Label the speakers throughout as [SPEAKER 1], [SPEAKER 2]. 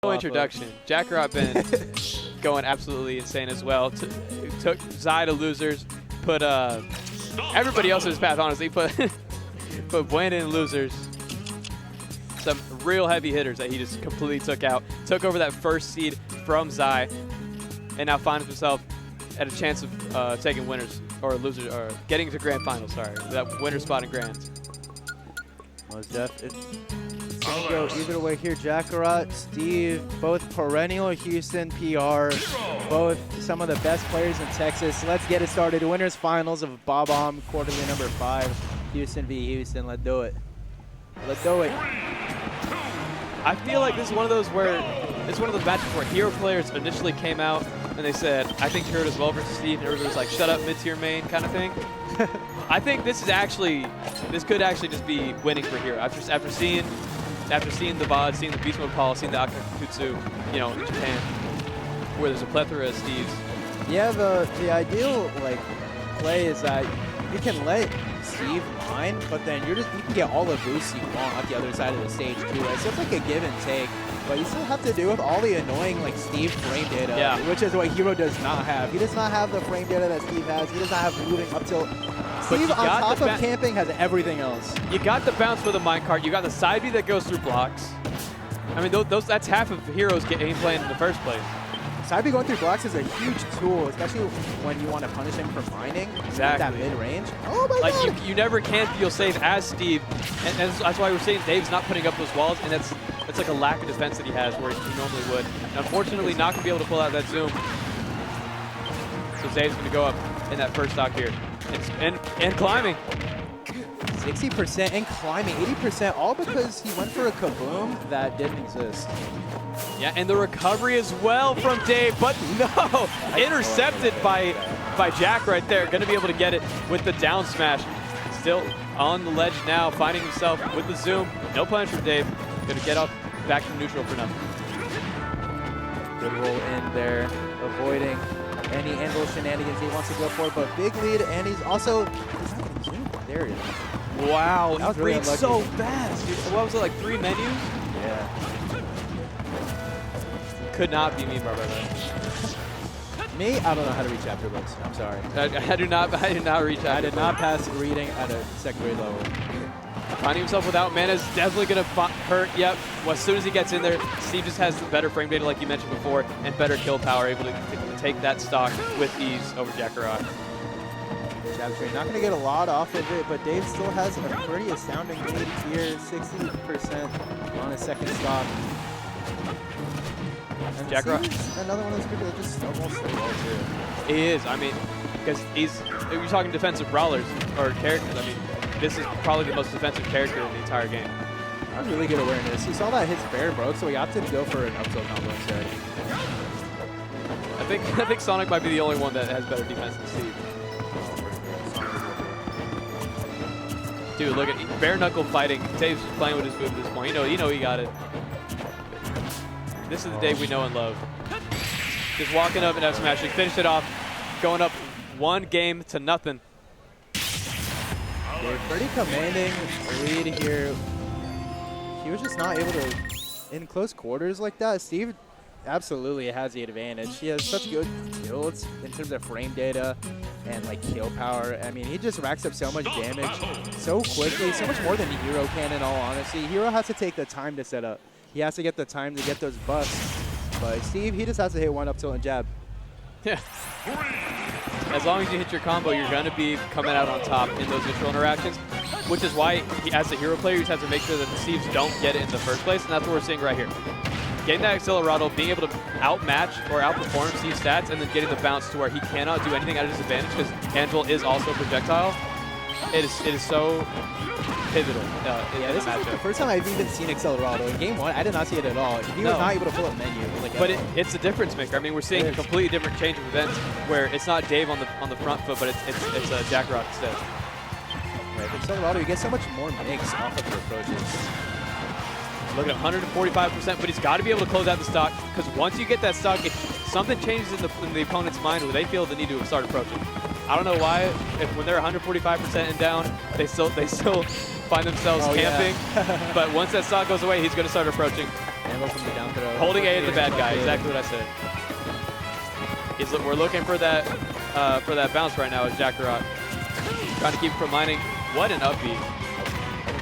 [SPEAKER 1] No introduction. Jakarot been going absolutely insane as well. Took Zai to losers, put everybody else in his path, honestly. Put Brandon in losers. Some real heavy hitters that he just completely took out. Took over that first seed from Zai, and now finds himself at a chance of taking winners or losers, or getting to grand finals, sorry. That winner spot in grands.
[SPEAKER 2] Most def. It's going to go either way here. Jakarot, Steve, both perennial Houston PR, both some of the best players in Texas. Let's get it started. Winners finals of Bob-omb quarterly number 5. Houston v. Houston. Let's do it. Let's do it.
[SPEAKER 1] I feel like this is one of those where it's one of those matches where hero players initially came out and they said, I think Jakarot is well versus Steve, and everybody was like, shut up, mid-tier main kind of thing. I think this could actually just be winning for Hero. After seeing the VOD, seeing the Beast Mode Paul, seeing the Akakutsu, in Japan, where there's a plethora of Steves.
[SPEAKER 2] Yeah, the ideal play is that you can let Steve mine, but then you can get all the boosts you want at the other side of the stage too. Right? So it's like a give and take, but you still have to deal with all the annoying Steve frame data, which is what Hero does not have. He does not have the frame data that Steve has. He does not have moving up till. Steve on top of camping has everything else.
[SPEAKER 1] You got the bounce for the minecart. You got the side B that goes through blocks. I mean, that's half of Hero's game plan in the first place.
[SPEAKER 2] Side B going through blocks is a huge tool, especially when you want to punish him for mining.
[SPEAKER 1] Exactly.
[SPEAKER 2] That mid-range. Oh my God.
[SPEAKER 1] You never can feel safe as Steve, and that's why we're saying Dave's not putting up those walls, and that's like a lack of defense that he has where he normally would. And unfortunately, not going to be able to pull out that zoom. So Dave's going to go up in that first stock here. And climbing.
[SPEAKER 2] 60% and climbing, 80%, all because he went for a kaboom that didn't exist.
[SPEAKER 1] Yeah, and the recovery as well from Dave, but no, intercepted by Jack right there. Going to be able to get it with the down smash. Still on the ledge now, finding himself with the zoom. No punish from Dave. Going to get up back to neutral for nothing.
[SPEAKER 2] Good roll in there, avoiding any anvil shenanigans he wants to go for, but big lead, and he's also there it is.
[SPEAKER 1] Wow,
[SPEAKER 2] that was
[SPEAKER 1] he
[SPEAKER 2] really
[SPEAKER 1] reads so fast, dude. What was it, like 3 menus?
[SPEAKER 2] Yeah.
[SPEAKER 1] Could not be me, Barbara.
[SPEAKER 2] Me, I don't know how to read chapter books. I'm sorry.
[SPEAKER 1] I do not read chapter
[SPEAKER 2] I did not pass reading at a second grade level.
[SPEAKER 1] Finding himself without mana is definitely going to hurt. Yep. Well, as soon as he gets in there, Steve just has better frame data, like you mentioned before, and better kill power, able to take that stock with ease over Jakarot.
[SPEAKER 2] Jab train, not going to get a lot off of it, but Dave still has a pretty astounding lead here, 60% on his second stock. And
[SPEAKER 1] Jakarot,
[SPEAKER 2] another one of those people that just snowballs so well too.
[SPEAKER 1] He is. I mean, because you're talking defensive brawlers or characters. I mean, this is probably the most defensive character in the entire game.
[SPEAKER 2] That's really good awareness. He saw that his fair broke, so he opted to go for an up tilt combo instead.
[SPEAKER 1] I think Sonic might be the only one that has better defense than Steve. Dude, look at bare knuckle fighting. Dave's just playing with his food at this point. You know he got it. This is the Dave we know and love. Just walking up and F smashing, finished it off, going up 1-0 to nothing.
[SPEAKER 2] Dave, pretty commanding lead here. He was just not able to, in close quarters like that. Steve absolutely has the advantage. He has such good kills in terms of frame data and kill power. I mean, he just racks up so much damage so quickly, so much more than Hero can in all honesty. Hero has to take the time to set up. He has to get the time to get those buffs. But Steve, he just has to hit one up tilt and jab.
[SPEAKER 1] Yeah. As long as you hit your combo, you're going to be coming out on top in those neutral interactions, which is why, as a hero player, you just have to make sure that the Steves don't get it in the first place, and that's what we're seeing right here. Getting that Accelerado, being able to outmatch or outperform Steve's stats, and then getting the bounce to where he cannot do anything at his advantage because Anvil is also a projectile. It is so pivotal.
[SPEAKER 2] Yeah, this is the first time I've even seen Accelerado. In game 1, I did not see it at all. He was not able to pull up menu.
[SPEAKER 1] But it's a difference maker. I mean, we're seeing a completely different change of events where it's not Dave on the front foot, but it's Jakarot instead.
[SPEAKER 2] Right, Accelerado, you get so much more mix off of your approaches.
[SPEAKER 1] Look at 145%, but he's got to be able to close out the stock because once you get that stock, if something changes in the opponent's mind where they feel the need to start approaching. I don't know why, when they're 145% and down, they still find themselves camping.
[SPEAKER 2] Yeah.
[SPEAKER 1] But once that stock goes away, he's going to start approaching.
[SPEAKER 2] Ammo from the down throw.
[SPEAKER 1] Holding A is the bad guy. Exactly what I said. We're looking for that bounce right now with Jakarot. Trying to keep from mining. What an up B.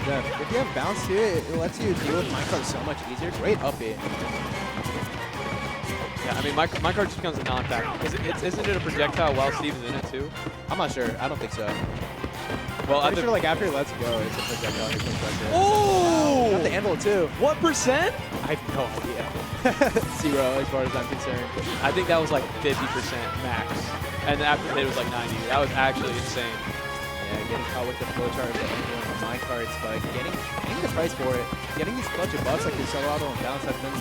[SPEAKER 2] Yeah, if you have bounce too, it lets you deal with minecart so much easier. Great up B.
[SPEAKER 1] Yeah, I mean, minecart just becomes a non-factor. Isn't it a projectile while Steve is in it too?
[SPEAKER 2] I'm not sure. I don't think so.
[SPEAKER 1] Well,
[SPEAKER 2] I'm sure like after he lets go, it's a projectile.
[SPEAKER 1] Oh!
[SPEAKER 2] Got the anvil too.
[SPEAKER 1] What percent?
[SPEAKER 2] I have no idea. 0 as far as I'm concerned.
[SPEAKER 1] I think that was like 50% max. And after it was like 90. That was actually insane.
[SPEAKER 2] Yeah, getting caught with the flowchart of the anvil and the minecarts, but getting the price for it. Getting these clutch of buffs like the Jakarot and bounce has been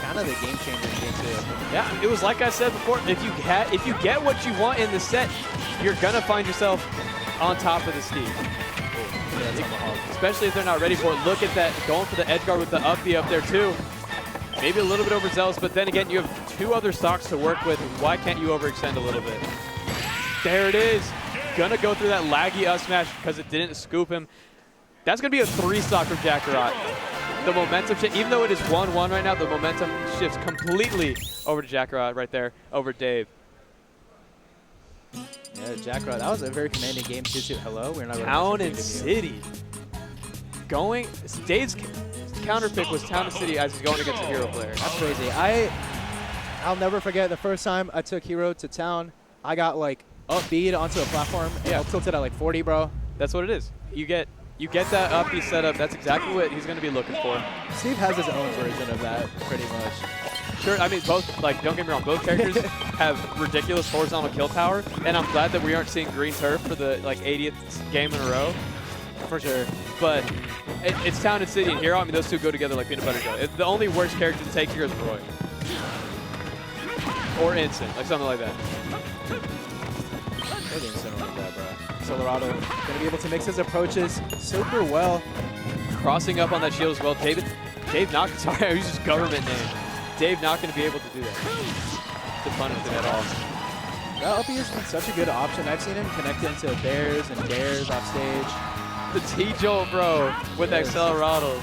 [SPEAKER 2] kind of the game changer in game 2.
[SPEAKER 1] Yeah, it was like I said before, if you get what you want in the set, you're gonna find yourself on top of the Steve.
[SPEAKER 2] Yeah,
[SPEAKER 1] especially if they're not ready for it. Look at that, going for the edge guard with the up B up there too. Maybe a little bit overzealous, but then again, you have 2 other stocks to work with. Why can't you overextend a little bit? There it is. Gonna go through that laggy up smash because it didn't scoop him. That's gonna be a 3 stock from Jakarot. The momentum shift, even though it is 1-1 right now, the momentum shifts completely over to Jakarot right there, over Dave.
[SPEAKER 2] Yeah, Jakarot, that was a very commanding game too. Hello, we're not
[SPEAKER 1] Town and City. Dave's counter pick was Town and City as he's going against a hero player.
[SPEAKER 2] That's crazy. I'll never forget the first time I took hero to Town. I got like up B'd onto a platform.
[SPEAKER 1] Yeah,
[SPEAKER 2] tilted at like 40, bro.
[SPEAKER 1] That's what it is. You get that up B setup. That's exactly what he's going to be looking for.
[SPEAKER 2] Steve has his own version of that, pretty much.
[SPEAKER 1] Sure, I mean, both, like, don't get me wrong, both characters have ridiculous horizontal kill power, and I'm glad that we aren't seeing green turf for the, like, 80th game in a row.
[SPEAKER 2] For sure.
[SPEAKER 1] But it's Town and City and Hero. I mean, those two go together like peanut butter jelly. The only worst character to take here is Roy. Or Instant, like something like that.
[SPEAKER 2] Maybe Instant like that, bro. Jakarot gonna be able to mix his approaches super well.
[SPEAKER 1] Crossing up on that shield as well. Dave not, sorry, I used his government name. Dave not going to be able to do that. To punish him at all.
[SPEAKER 2] That up B has been such a good option. I've seen him connect into bears and dares off stage.
[SPEAKER 1] The T-Jolt, bro, with Accelerado.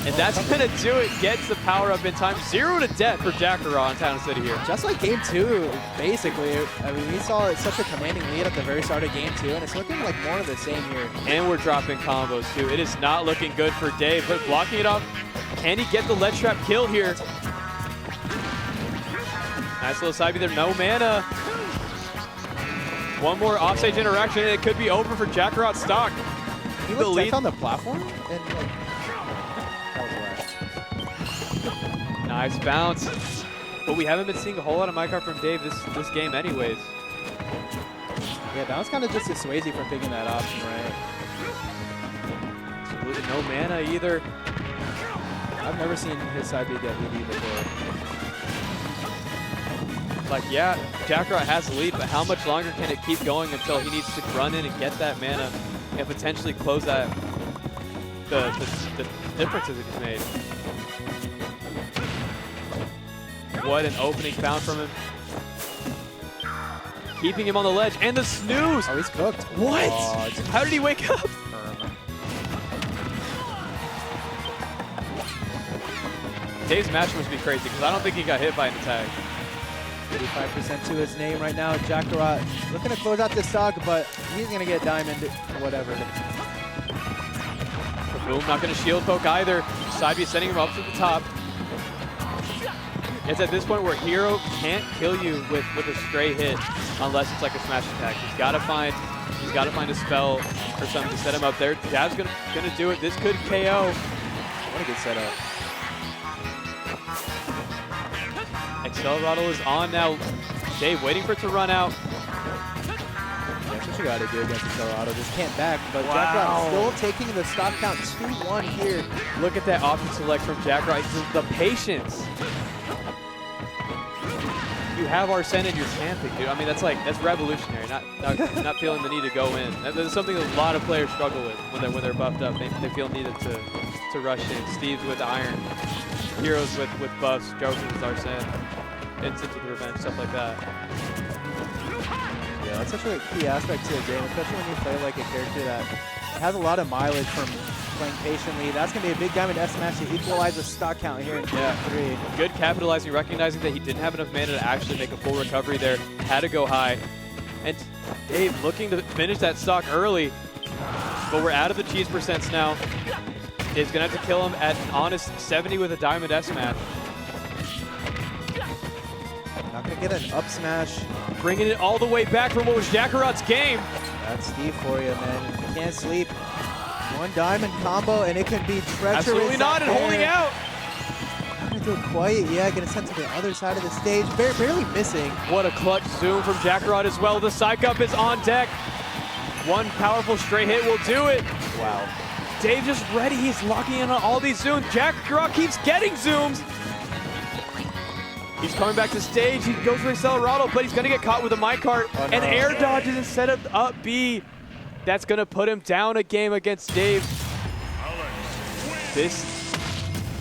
[SPEAKER 1] And that's going to do it. Gets the power up in time. 0 to death for Jakarot in Town City here.
[SPEAKER 2] Just like game 2, basically. I mean, we saw such a commanding lead at the very start of game 2, and it's looking like more of the same here.
[SPEAKER 1] And we're dropping combos, too. It is not looking good for Dave, but blocking it off. Can he get the ledge trap kill here? Nice little side B there. No mana. One more offstage interaction, and it could be over for Jakarot's stock.
[SPEAKER 2] He was lead on the platform, and like,
[SPEAKER 1] nice bounce. But we haven't been seeing a whole lot of minecart from Dave this game anyways.
[SPEAKER 2] Yeah, that was kind of just dissuasive for picking that option, right?
[SPEAKER 1] Absolutely no mana either.
[SPEAKER 2] I've never seen his side B get lead before.
[SPEAKER 1] Like, yeah, Jakarot has the lead, but how much longer can it keep going until he needs to run in and get that mana and potentially close that the differences that he's made. What an opening found from him. Keeping him on the ledge, and the snooze!
[SPEAKER 2] Oh, he's cooked.
[SPEAKER 1] What?
[SPEAKER 2] Oh,
[SPEAKER 1] how did he wake up? Dave's match must be crazy, because I don't think he got hit by an attack.
[SPEAKER 2] 85% to his name right now. Jakarot looking to close out this stock, but he's going to get diamond, whatever.
[SPEAKER 1] Boom, not going to shield poke either. Side B sending him up to the top. It's at this point where Hero can't kill you with a stray hit unless it's like a smash attack. He's got to find a spell or something to set him up there. Jab's gonna do it. This could KO.
[SPEAKER 2] What a good setup.
[SPEAKER 1] Accelerado is on now. Dave waiting for it to run out.
[SPEAKER 2] That's what you got to do against Jakarot. Just can't back, but
[SPEAKER 1] Wow.
[SPEAKER 2] Jakarot still taking the stock count 2-1 here.
[SPEAKER 1] Look at that option select from Jakarot. The patience. You have Arsene and you're camping, dude. I mean, that's revolutionary. Not feeling the need to go in. That's something a lot of players struggle with when they're buffed up. They feel needed to rush in. Steve's with iron, Heroes with buffs, Joker with Arsene, Instant with revenge, stuff like that.
[SPEAKER 2] Yeah, that's such a key aspect to the game, especially when you play like a character that has a lot of mileage from playing patiently. That's going to be a big diamond S smash to equalize the stock count here in game 3.
[SPEAKER 1] Good capitalizing, recognizing that he didn't have enough mana to actually make a full recovery there. Had to go high. And Dave looking to finish that stock early. But we're out of the cheese percents now. Dave's going to have to kill him at an honest 70 with a diamond S smash.
[SPEAKER 2] Not going to get an up smash.
[SPEAKER 1] Bringing it all the way back from what was Jakarot's game.
[SPEAKER 2] That's Steve for you, man. You can't sleep. One diamond combo, and it can be treacherous.
[SPEAKER 1] Absolutely not, and holding out.
[SPEAKER 2] Not going to do it quite. Yeah, going to send to the other side of the stage. Barely missing.
[SPEAKER 1] What a clutch zoom from Jakarot as well. The psych up is on deck. One powerful straight hit will do it.
[SPEAKER 2] Wow.
[SPEAKER 1] Dave just ready. He's locking in on all these zooms. Jakarot keeps getting zooms. He's coming back to stage. He goes for Accelerado, but he's going to get caught with a minecart.
[SPEAKER 2] Oh, no.
[SPEAKER 1] And air dodges instead of up B. That's going to put him down a game against Dave. This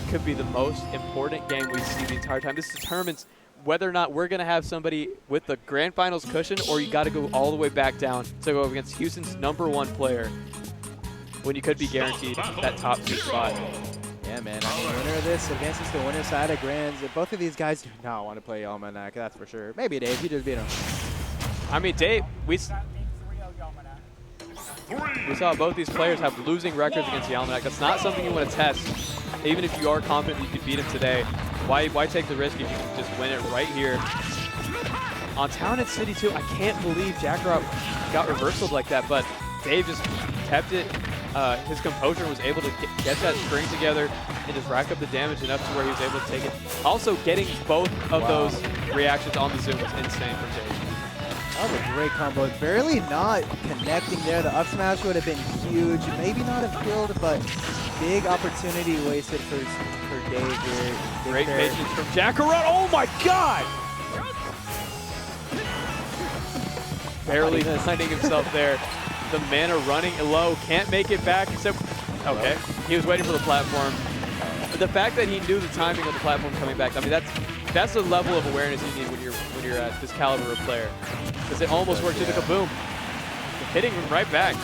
[SPEAKER 1] could be the most important game we see the entire time. This determines whether or not we're going to have somebody with the grand finals cushion, or you got to go all the way back down to go against Houston's #1 player when you could be guaranteed that top 2 spot.
[SPEAKER 2] Yeah, man. I mean, the winner of this advances to the winner's side of Grands. Both of these guys do not want to play Almanac, that's for sure. Maybe Dave, you just beat him.
[SPEAKER 1] I mean, Dave, we saw both these players have losing records against the Almanac. That's not something you want to test. Even if you are confident that you could beat him today, why take the risk if you can just win it right here? On Talented City, too, I can't believe Jakarot got reversaled like that, but Dave just kept it. His composure was able to get that string together and just rack up the damage enough to where he was able to take it. Also, getting both of those reactions on the zoom was insane from Dave.
[SPEAKER 2] That was a great combo. Barely not connecting there. The up smash would have been huge. Maybe not have killed, but big opportunity wasted for Dave here.
[SPEAKER 1] Great patience from Jakarot. Oh my God! Barely finding himself there. The mana running low, can't make it back except, okay, he was waiting for the platform. The fact that he knew the timing of the platform coming back, I mean, that's the level of awareness you need when you're at this caliber of player. Because it almost worked to the kaboom. Hitting him right back,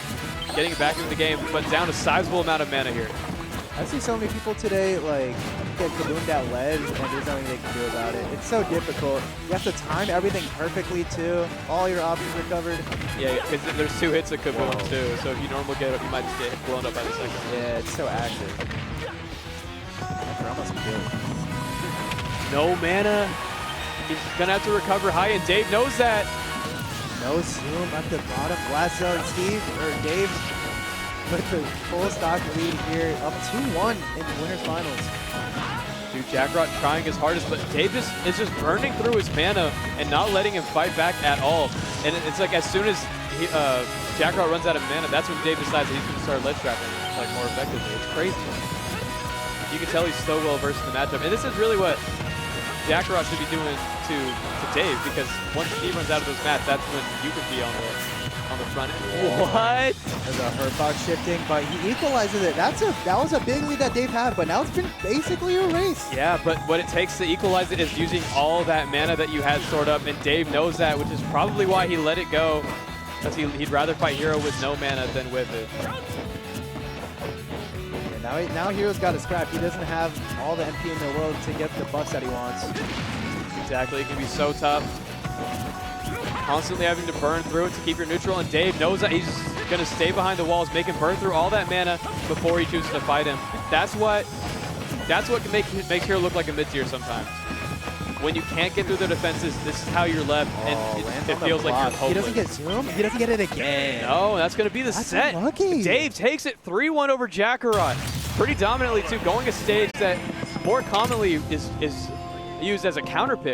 [SPEAKER 1] getting it back into the game, but down a sizable amount of mana here.
[SPEAKER 2] I see so many people today like get kaboomed at ledge and there's nothing they can do about it. It's so difficult. You have to time everything perfectly too. All your options are covered.
[SPEAKER 1] Yeah, because there's 2 hits of kaboom too, so if you normally get it, you might just get blown up by the second.
[SPEAKER 2] Yeah, it's so active. They're almost killed.
[SPEAKER 1] No mana. He's gonna have to recover high, and Dave knows that.
[SPEAKER 2] No zoom at the bottom. Last zone, Dave with the full stock lead here, up 2-1 in the winners finals.
[SPEAKER 1] Dude, Jakarot trying his hardest, but Dave is just burning through his mana and not letting him fight back at all. And it's like as soon as Jakarot runs out of mana, that's when Dave decides that he's going to start ledge trapping like more effectively. It's crazy. You can tell he's so well versed in the matchup, and this is really what Jakarot should be doing to Dave, because once Steve runs out of those mats, that's when you can be on the front end. What?
[SPEAKER 2] There's a hurt box shifting, but he equalizes it. That was a big lead that Dave had, but now it's been basically erased.
[SPEAKER 1] Yeah, but what it takes to equalize it is using all that mana that you had stored up, and Dave knows that, which is probably why he let it go, because he'd rather fight Hero with no mana than with it.
[SPEAKER 2] Yeah, now Hero's got to scrap. He doesn't have all the MP in the world to get the buffs that he wants.
[SPEAKER 1] Exactly, it can be so tough. Constantly having to burn through it to keep your neutral, and Dave knows that he's going to stay behind the walls, make him burn through all that mana before he chooses to fight him. That's what can make Hero look like a mid-tier sometimes. When you can't get through the defenses, this is how you're left, and it feels like you're hopeless.
[SPEAKER 2] He doesn't get zoom. He doesn't get it again.
[SPEAKER 1] No, that's going to be the set.
[SPEAKER 2] Unlucky.
[SPEAKER 1] Dave takes it 3-1 over Jakarot. Pretty dominantly, too, going a stage that more commonly is used as a counter pick